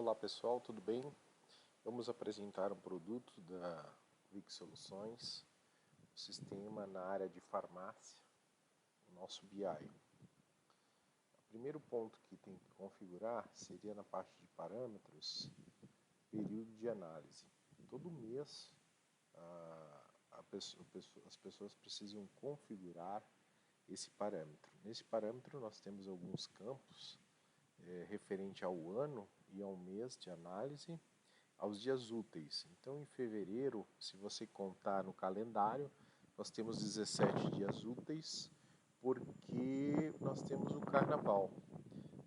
Olá pessoal, tudo bem? Vamos apresentar um produto da VIX Soluções, um sistema na área de farmácia, o nosso BI. O primeiro ponto que tem que configurar seria na parte de parâmetros, período de análise. Todo mês as pessoas precisam configurar esse parâmetro. Nesse parâmetro nós temos alguns campos referente ao ano e ao mês de análise, aos dias úteis. Então, em fevereiro, se você contar no calendário, nós temos 17 dias úteis, porque nós temos o carnaval.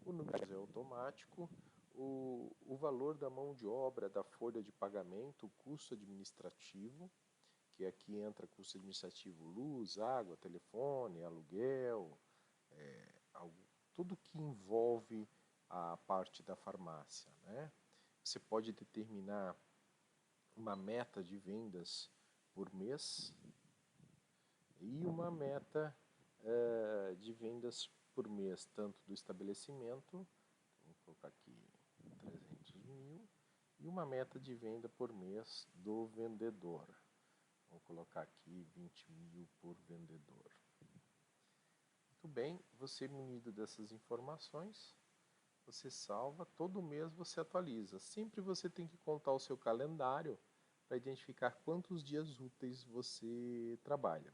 O número é automático, o valor da mão de obra, da folha de pagamento, o custo administrativo, que aqui entra custo administrativo, luz, água, telefone, aluguel, tudo que envolve a parte da farmácia, né? Você pode determinar uma meta de vendas por mês e uma meta de vendas por mês, tanto do estabelecimento, vou colocar aqui 300 mil, e uma meta de venda por mês do vendedor. Vou colocar aqui 20 mil por vendedor. Muito bem, você munido dessas informações, você salva, todo mês você atualiza. Sempre você tem que contar o seu calendário para identificar quantos dias úteis você trabalha.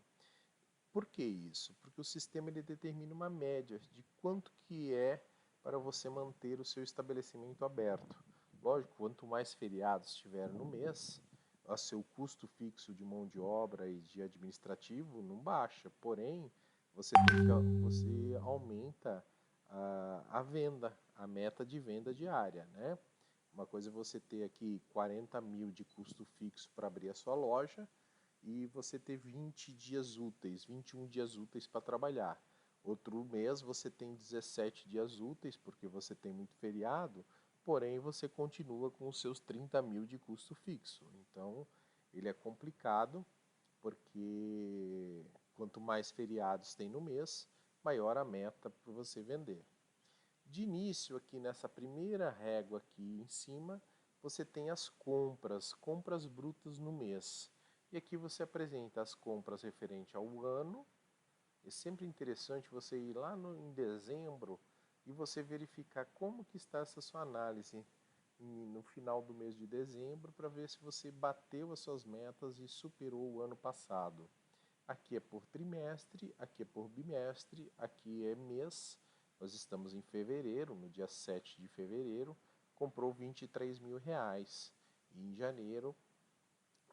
Por que isso? Porque o sistema ele determina uma média de quanto que é para você manter o seu estabelecimento aberto. Lógico, quanto mais feriados tiver no mês, o seu custo fixo de mão de obra e de administrativo não baixa, porém você aumenta a venda, a meta de venda diária, né? Uma coisa é você ter aqui 40 mil de custo fixo para abrir a sua loja e você ter 20 dias úteis, 21 dias úteis para trabalhar. Outro mês você tem 17 dias úteis, porque você tem muito feriado, porém você continua com os seus 30 mil de custo fixo. Então, ele é complicado, porque quanto mais feriados tem no mês, maior a meta para você vender. De início, aqui nessa primeira régua aqui em cima, você tem as compras brutas no mês. E aqui você apresenta as compras referente ao ano. É sempre interessante você ir lá em dezembro e você verificar como que está essa sua análise no final do mês de dezembro, para ver se você bateu as suas metas e superou o ano passado. Aqui é por trimestre, aqui é por bimestre, aqui é mês. Nós estamos em fevereiro, no dia 7 de fevereiro, comprou 23 mil reais. E em janeiro,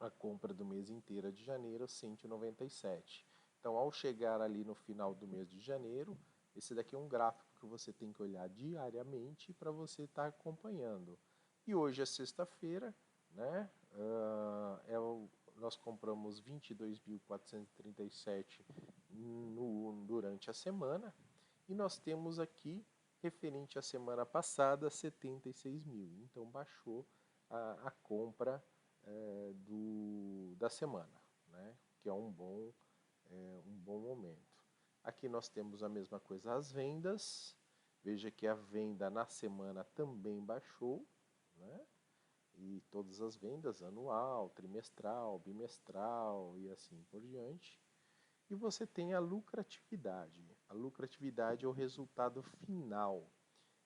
a compra do mês inteiro de janeiro, 197. Então, ao chegar ali no final do mês de janeiro, esse daqui é um gráfico que você tem que olhar diariamente para você estar acompanhando. E hoje é sexta-feira, né? Nós compramos 22.437 durante a semana e nós temos aqui, referente à semana passada, 76 mil. Então baixou a compra da semana, né? Que é um bom momento. Aqui nós temos a mesma coisa, as vendas. Veja que a venda na semana também baixou, né? E todas as vendas, anual, trimestral, bimestral e assim por diante. E você tem a lucratividade. A lucratividade é o resultado final,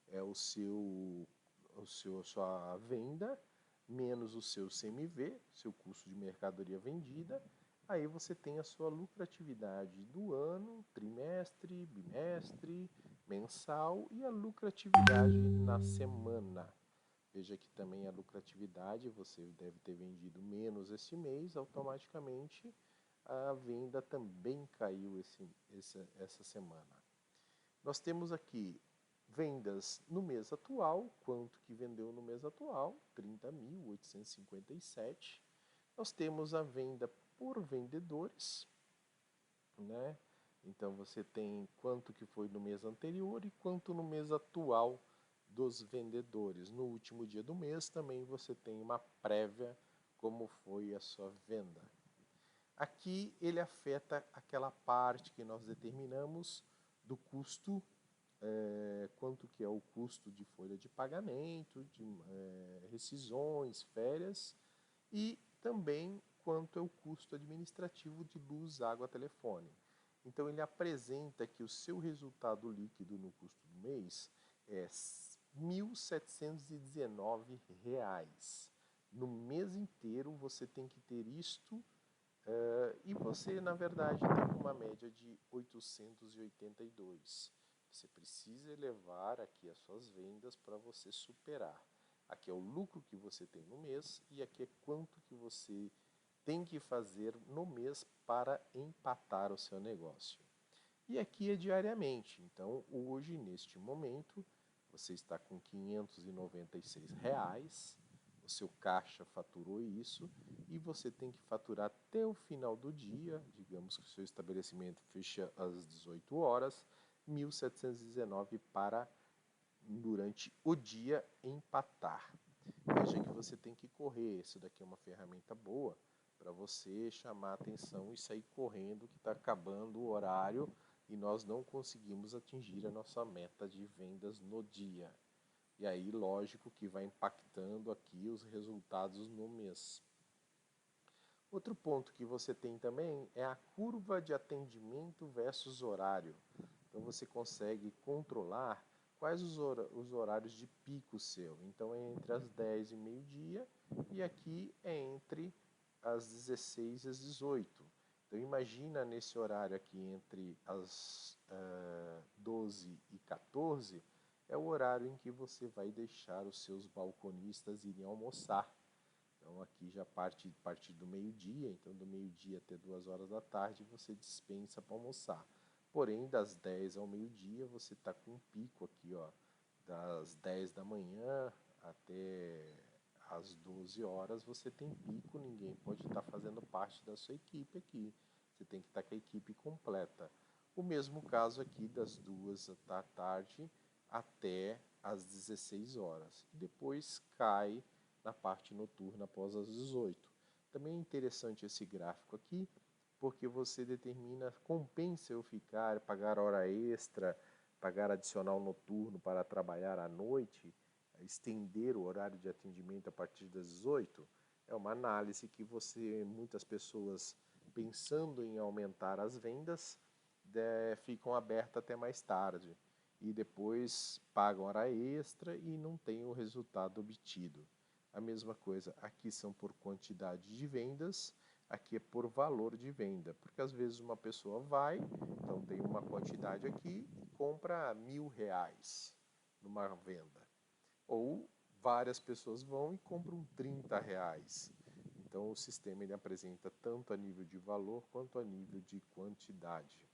é sua venda menos o seu CMV, seu custo de mercadoria vendida. Aí você tem a sua lucratividade do ano, trimestre, bimestre, mensal e a lucratividade na semana. Veja que também a lucratividade, você deve ter vendido menos esse mês, automaticamente a venda também caiu essa semana. Nós temos aqui vendas no mês atual, quanto que vendeu no mês atual, 30.857. Nós temos a venda por vendedores, né? Então você tem quanto que foi no mês anterior e quanto no mês atual dos vendedores. No último dia do mês também você tem uma prévia como foi a sua venda. Aqui ele afeta aquela parte que nós determinamos do custo quanto que é o custo de folha de pagamento, de rescisões, férias, e também quanto é o custo administrativo de luz, água, telefone. Então ele apresenta que o seu resultado líquido no custo do mês é R$ 1.719. No mês inteiro você tem que ter isto, e você, na verdade, tem uma média de 882. Você precisa elevar aqui as suas vendas para você superar. Aqui é o lucro que você tem no mês e aqui é quanto que você tem que fazer no mês para empatar o seu negócio. E aqui é diariamente. Então, hoje, neste momento, você está com R$ 596, o seu caixa faturou isso e você tem que faturar até o final do dia, digamos que o seu estabelecimento fecha às 18 horas, 1.719 para, durante o dia, empatar. Veja que você tem que correr, isso daqui é uma ferramenta boa para você chamar a atenção e sair correndo que está acabando o horário e nós não conseguimos atingir a nossa meta de vendas no dia. E aí, lógico que vai impactando aqui os resultados no mês. Outro ponto que você tem também é a curva de atendimento versus horário. Então você consegue controlar quais os horários de pico seu. Então é entre as 10 e meio-dia e aqui é entre as 16 e as 18. Então imagina nesse horário aqui entre as 12 e 14, é o horário em que você vai deixar os seus balconistas irem almoçar. Então aqui já parte do meio-dia, então do meio-dia até 2 horas da tarde você dispensa para almoçar. Porém, das 10 ao meio-dia você está com um pico aqui, ó, das 10 da manhã até às 12 horas você tem pico, ninguém pode estar fazendo parte da sua equipe aqui. Você tem que estar com a equipe completa. O mesmo caso aqui das 2 da tarde até às 16 horas. E depois cai na parte noturna após as 18. Também é interessante esse gráfico aqui, porque você determina, compensa eu ficar, pagar hora extra, pagar adicional noturno para trabalhar à noite, estender o horário de atendimento a partir das 18. É uma análise que muitas pessoas pensando em aumentar as vendas, ficam abertas até mais tarde e depois pagam hora extra e não tem o resultado obtido. A mesma coisa, aqui são por quantidade de vendas, aqui é por valor de venda, porque às vezes uma pessoa vai, então tem uma quantidade aqui e compra R$ 1.000 numa venda. Ou várias pessoas vão e compram R$ 30. Então o sistema ele apresenta tanto a nível de valor quanto a nível de quantidade.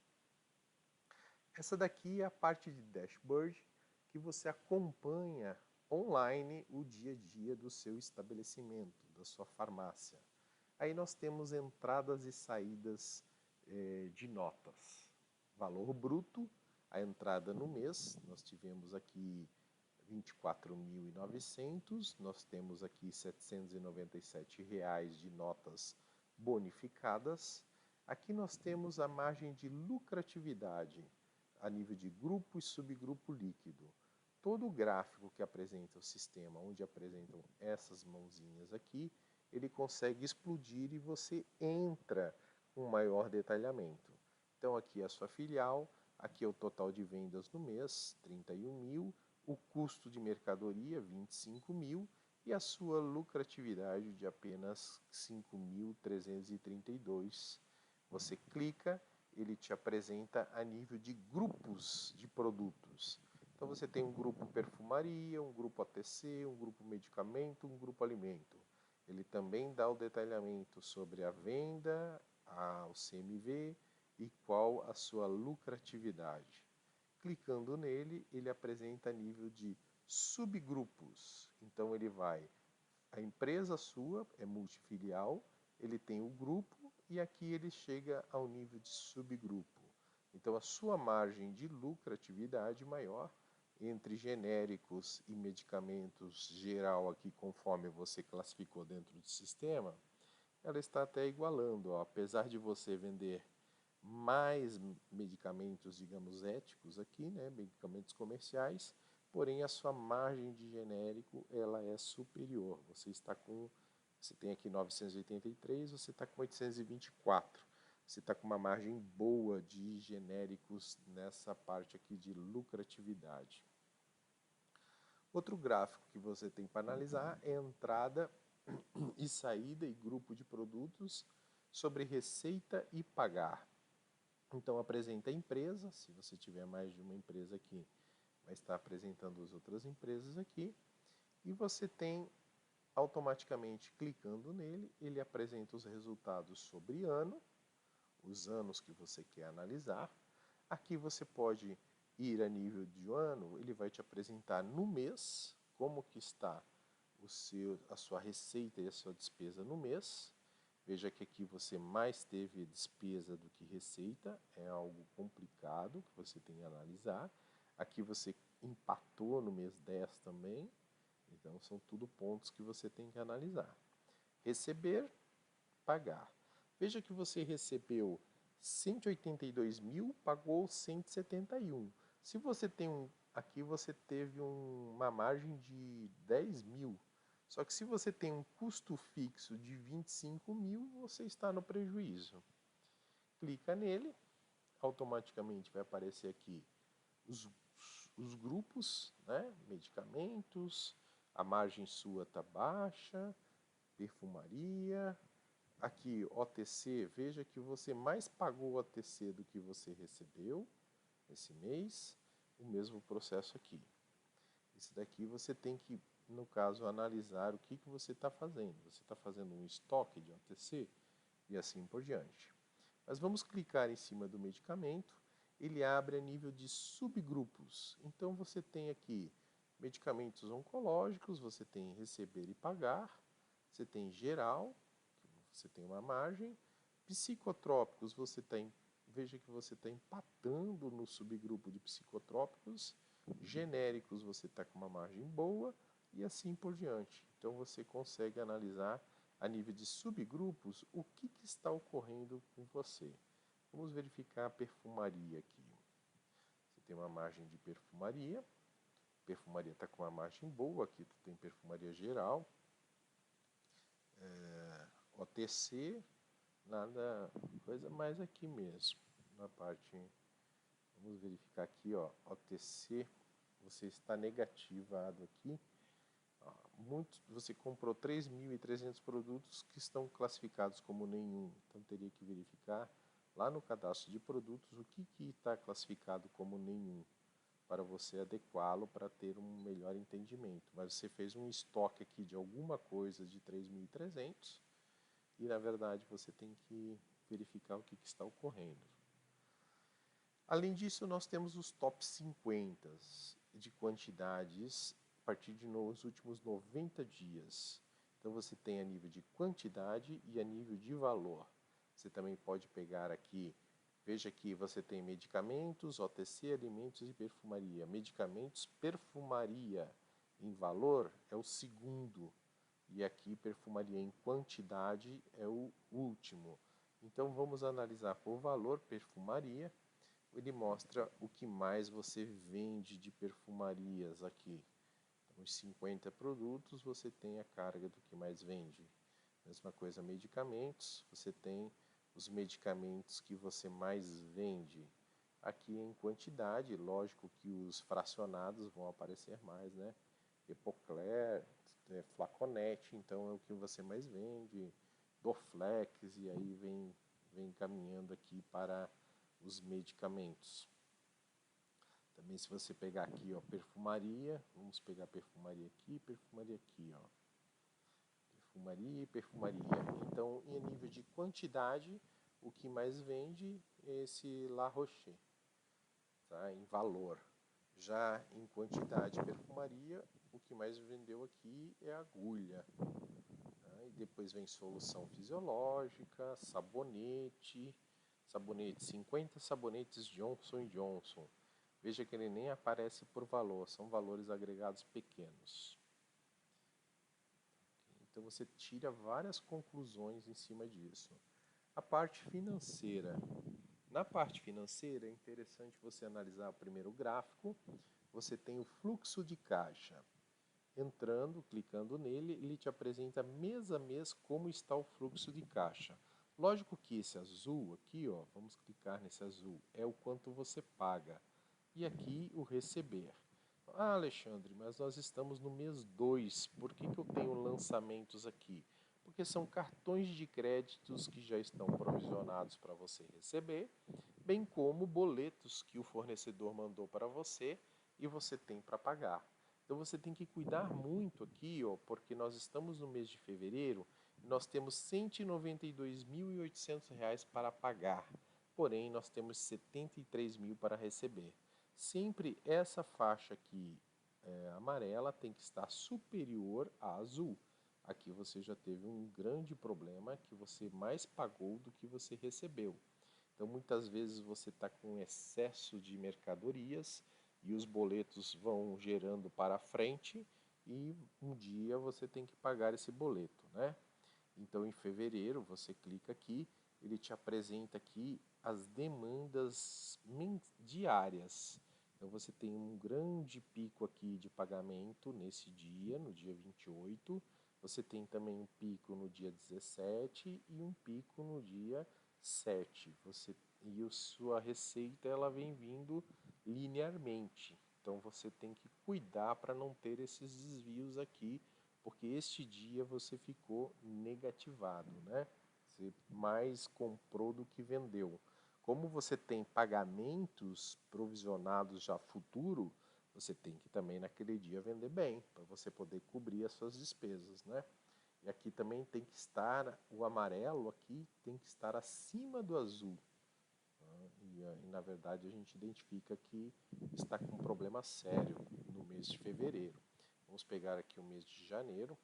Essa daqui é a parte de dashboard que você acompanha online o dia a dia do seu estabelecimento, da sua farmácia. Aí nós temos entradas e saídas de notas. Valor bruto, a entrada no mês, nós tivemos aqui 24.900, nós temos aqui R$ 797 de notas bonificadas. Aqui nós temos a margem de lucratividade a nível de grupo e subgrupo líquido. Todo o gráfico que apresenta o sistema, onde apresentam essas mãozinhas aqui, ele consegue explodir e você entra com maior detalhamento. Então aqui é a sua filial, aqui é o total de vendas no mês, 31.000, o custo de mercadoria, 25.000 e a sua lucratividade de apenas 5.332. Você clica, ele te apresenta a nível de grupos de produtos. Então você tem um grupo perfumaria, um grupo ATC, um grupo medicamento, um grupo alimento. Ele também dá o detalhamento sobre a venda, o CMV e qual a sua lucratividade. Clicando nele, ele apresenta a nível de subgrupos. Então ele vai, a empresa sua é multifilial, ele tem o grupo e aqui ele chega ao nível de subgrupo. Então a sua margem de lucratividade maior entre genéricos e medicamentos geral aqui, conforme você classificou dentro do sistema, ela está até igualando. Ó. Apesar de você vender mais medicamentos, digamos, éticos aqui, né, medicamentos comerciais, porém a sua margem de genérico ela é superior. Você tem aqui 983, você está com 824. Você está com uma margem boa de genéricos nessa parte aqui de lucratividade. Outro gráfico que você tem para analisar é entrada e saída e grupo de produtos sobre receita e pagar. Então apresenta a empresa, se você tiver mais de uma empresa aqui, vai estar apresentando as outras empresas aqui, e você tem automaticamente clicando nele, ele apresenta os resultados sobre ano, os anos que você quer analisar. Aqui você pode ir a nível de ano, ele vai te apresentar no mês como que está a sua receita e a sua despesa no mês. Veja que aqui você mais teve despesa do que receita, é algo complicado que você tem que analisar. Aqui você empatou no mês 10 também, então são tudo pontos que você tem que analisar. Receber, pagar. Veja que você recebeu 182 mil, pagou 171. Se você tem aqui você teve uma margem de 10 mil. Só que se você tem um custo fixo de 25 mil, você está no prejuízo. Clica nele, automaticamente vai aparecer aqui os grupos, né? Medicamentos, a margem sua está baixa, perfumaria. Aqui, OTC, veja que você mais pagou OTC do que você recebeu esse mês, o mesmo processo aqui. Esse daqui você tem que, no caso, analisar o que você está fazendo. Você está fazendo um estoque de OTC e assim por diante. Mas vamos clicar em cima do medicamento, ele abre a nível de subgrupos. Então você tem aqui medicamentos oncológicos, você tem receber e pagar, você tem geral, você tem uma margem, psicotrópicos, veja que você está empatando no subgrupo de psicotrópicos, genéricos você está com uma margem boa e assim por diante. Então você consegue analisar a nível de subgrupos o que está ocorrendo com você. Vamos verificar a perfumaria aqui. Você tem uma margem de perfumaria, perfumaria está com uma margem boa, aqui tu tem perfumaria geral, OTC, nada, coisa mais aqui mesmo, na parte, vamos verificar aqui, ó, OTC, você está negativado aqui, você comprou 3.300 produtos que estão classificados como nenhum, então teria que verificar lá no cadastro de produtos o que está classificado como nenhum, para você adequá-lo para ter um melhor entendimento. Mas você fez um estoque aqui de alguma coisa de 3.300 e na verdade você tem que verificar o que está ocorrendo. Além disso, nós temos os top 50 de quantidades a partir de nos últimos 90 dias. Então você tem a nível de quantidade e a nível de valor. Você também pode pegar aqui, veja que você tem medicamentos, OTC, alimentos e perfumaria. Medicamentos, perfumaria em valor é o segundo. E aqui perfumaria em quantidade é o último. Então vamos analisar por valor perfumaria. Ele mostra o que mais você vende de perfumarias aqui. Então, os 50 produtos você tem a carga do que mais vende. Mesma coisa medicamentos, você tem os medicamentos que você mais vende. Aqui em quantidade, lógico que os fracionados vão aparecer mais, né? Epocler, Flaconete, então é o que você mais vende, Dorflex, e aí vem caminhando aqui para os medicamentos. Também se você pegar aqui, ó, perfumaria, vamos pegar perfumaria aqui, ó. Perfumaria e perfumaria. Então, em nível de quantidade, o que mais vende é esse La Roche, tá? Em valor. Já em quantidade perfumaria, o que mais vendeu aqui é agulha. Tá? E depois vem solução fisiológica, sabonete, 50 sabonetes Johnson & Johnson. Veja que ele nem aparece por valor, são valores agregados pequenos. Então você tira várias conclusões em cima disso. A parte financeira. Na parte financeira, é interessante você analisar o primeiro gráfico. Você tem o fluxo de caixa. Entrando, clicando nele, ele te apresenta mês a mês como está o fluxo de caixa. Lógico que esse azul aqui, ó, vamos clicar nesse azul, é o quanto você paga. E aqui o receber. Ah, Alexandre, mas nós estamos no mês 2. Por que eu tenho lançamentos aqui? Porque são cartões de créditos que já estão provisionados para você receber, bem como boletos que o fornecedor mandou para você e você tem para pagar. Então você tem que cuidar muito aqui, ó, porque nós estamos no mês de fevereiro e nós temos R$ 192.800 para pagar. Porém, nós temos 73 mil para receber. Sempre essa faixa aqui amarela tem que estar superior à azul. Aqui você já teve um grande problema que você mais pagou do que você recebeu. Então muitas vezes você está com excesso de mercadorias e os boletos vão gerando para frente e um dia você tem que pagar esse boleto, né? Então em fevereiro você clica aqui, ele te apresenta aqui as demandas diárias. Então você tem um grande pico aqui de pagamento nesse dia, no dia 28. Você tem também um pico no dia 17 e um pico no dia 7. E a sua receita ela vem vindo linearmente. Então você tem que cuidar para não ter esses desvios aqui, porque este dia você ficou negativado, né? Você mais comprou do que vendeu. Como você tem pagamentos provisionados já futuro, você tem que também naquele dia vender bem, para você poder cobrir as suas despesas, né? E aqui também tem que estar, o amarelo aqui tem que estar acima do azul. E na verdade a gente identifica que está com um problema sério no mês de fevereiro. Vamos pegar aqui o mês de janeiro.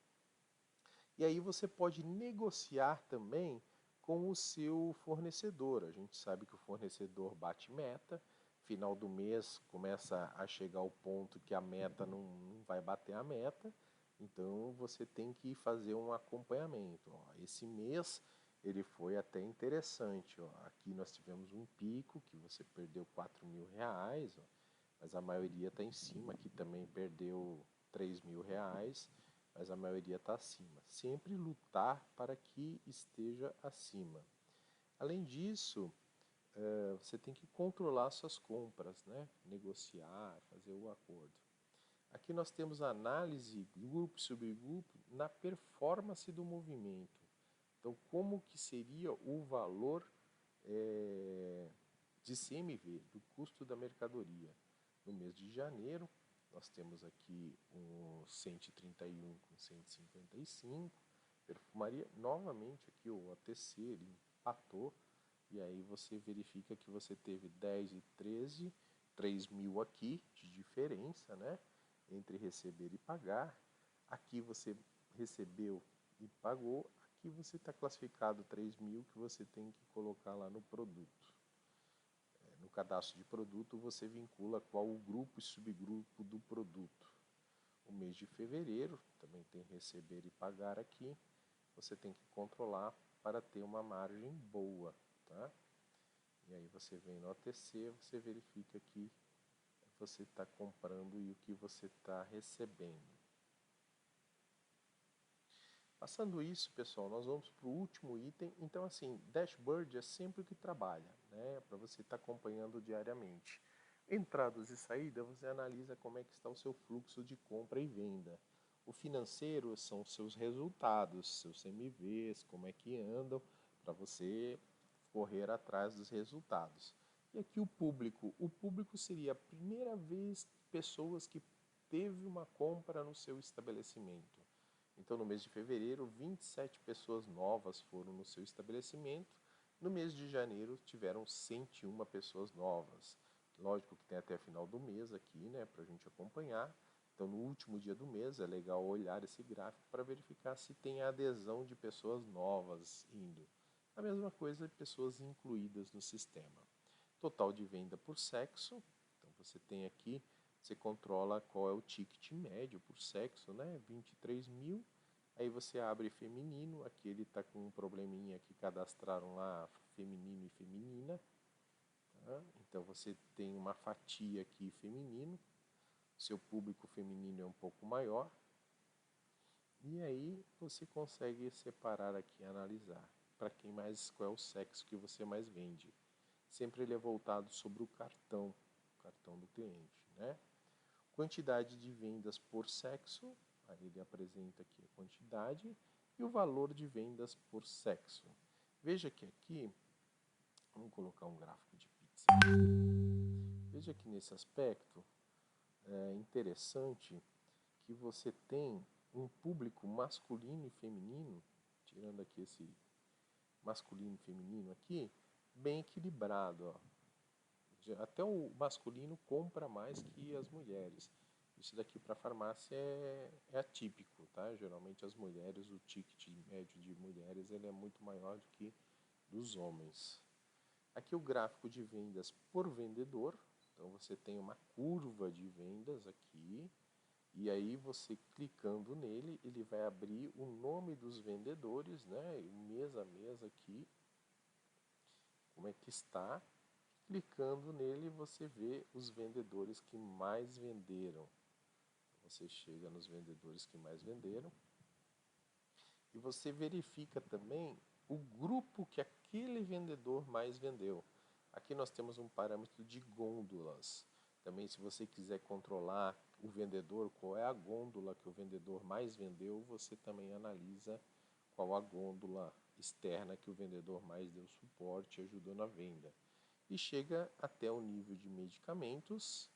E aí você pode negociar também com o seu fornecedor. A gente sabe que o fornecedor bate meta, final do mês começa a chegar ao ponto que a meta não vai bater a meta, então você tem que fazer um acompanhamento. Ó, esse mês ele foi até interessante. Ó. Aqui nós tivemos um pico que você perdeu R$ 4.000, ó, mas a maioria está em cima. Aqui também perdeu R$ 3.000, mas a maioria está acima. Sempre lutar para que esteja acima. Além disso, você tem que controlar suas compras, né? Negociar, fazer o acordo. Aqui nós temos a análise grupo e subgrupo na performance do movimento. Então, como que seria o valor de CMV, do custo da mercadoria? No mês de janeiro, nós temos aqui um 131 com 155. Perfumaria, novamente aqui o OTC, ele empatou. E aí você verifica que você teve 10 e 13, 3 mil aqui de diferença, né? Entre receber e pagar. Aqui você recebeu e pagou. Aqui você está classificado 3 mil que você tem que colocar lá no produto. No cadastro de produto você vincula qual o grupo e subgrupo do produto. O mês de fevereiro também tem receber e pagar aqui. Você tem que controlar para ter uma margem boa, tá? E aí você vem no OTC, você verifica que você está comprando e o que você está recebendo. Passando isso, pessoal, nós vamos para o último item. Então, assim, dashboard é sempre o que trabalha, né? Para você estar acompanhando diariamente. Entradas e saídas, você analisa como é que está o seu fluxo de compra e venda. O financeiro são os seus resultados, seus CMVs, como é que andam, para você correr atrás dos resultados. E aqui o público seria a primeira vez pessoas que teve uma compra no seu estabelecimento. Então, no mês de fevereiro, 27 pessoas novas foram no seu estabelecimento. No mês de janeiro, tiveram 101 pessoas novas. Lógico que tem até final do mês aqui, né, para a gente acompanhar. Então, no último dia do mês, é legal olhar esse gráfico para verificar se tem a adesão de pessoas novas indo. A mesma coisa de pessoas incluídas no sistema. Total de venda por sexo. Então, você tem aqui, você controla qual é o ticket médio por sexo, né? 23 mil. Aí você abre feminino, aqui ele está com um probleminha que cadastraram lá feminino e feminina. Tá? Então você tem uma fatia aqui feminino, seu público feminino é um pouco maior, e aí você consegue separar aqui e analisar para qual é o sexo que você mais vende. Sempre ele é voltado sobre o cartão do cliente, né? Quantidade de vendas por sexo, aí ele apresenta aqui a quantidade e o valor de vendas por sexo. Veja que aqui, vamos colocar um gráfico de pizza. Veja que nesse aspecto é interessante que você tem um público masculino e feminino, tirando aqui esse masculino e feminino aqui, bem equilibrado. Ó. Até o masculino compra mais que as mulheres. Isso daqui para farmácia é atípico, tá? Geralmente as mulheres, o ticket médio de mulheres ele é muito maior do que dos homens. Aqui o gráfico de vendas por vendedor. Então você tem uma curva de vendas aqui. E aí você clicando nele, ele vai abrir o nome dos vendedores, né? Mês a mês aqui. Como é que está? Clicando nele, você vê os vendedores que mais venderam. Você chega nos vendedores que mais venderam. E você verifica também o grupo que aquele vendedor mais vendeu. Aqui nós temos um parâmetro de gôndolas. Também, se você quiser controlar o vendedor, qual é a gôndola que o vendedor mais vendeu, você também analisa qual a gôndola externa que o vendedor mais deu suporte e ajudou na venda. E chega até o nível de medicamentos,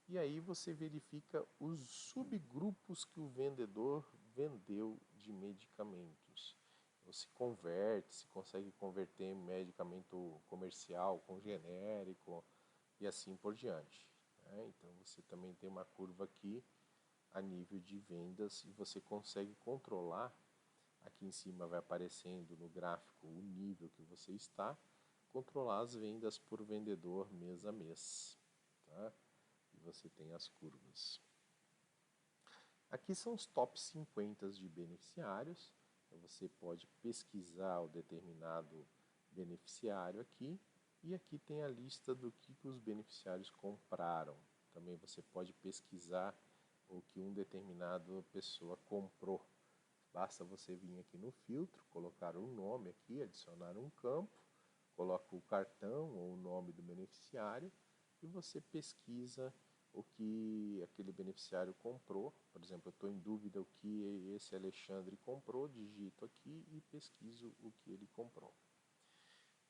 e aí você verifica os subgrupos que o vendedor vendeu de medicamentos. Então, se consegue converter medicamento comercial com genérico e assim por diante. Né? Então você também tem uma curva aqui a nível de vendas e você consegue controlar. Aqui em cima vai aparecendo no gráfico o nível que você está, controlar as vendas por vendedor mês a mês. Tá? E você tem as curvas. Aqui são os top 50 de beneficiários. Então você pode pesquisar o determinado beneficiário aqui. E aqui tem a lista do que os beneficiários compraram. Também você pode pesquisar o que um determinado pessoa comprou. Basta você vir aqui no filtro, colocar um nome aqui, adicionar um campo, coloca o cartão ou o nome do beneficiário e você pesquisa o que aquele beneficiário comprou. Por exemplo, eu estou em dúvida o que esse Alexandre comprou, digito aqui e pesquiso o que ele comprou.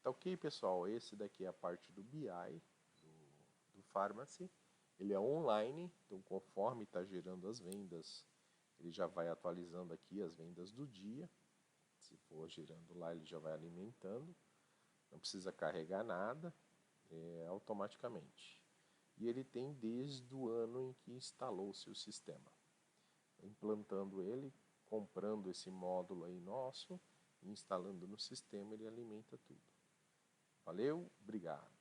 Tá ok, pessoal? Esse daqui é a parte do BI, do Pharmacy. Ele é online, então conforme está gerando as vendas, ele já vai atualizando aqui as vendas do dia. Se for gerando lá, ele já vai alimentando. Não precisa carregar nada, automaticamente. E ele tem desde o ano em que instalou-se o sistema. Implantando ele, comprando esse módulo aí nosso, instalando no sistema, ele alimenta tudo. Valeu, obrigado.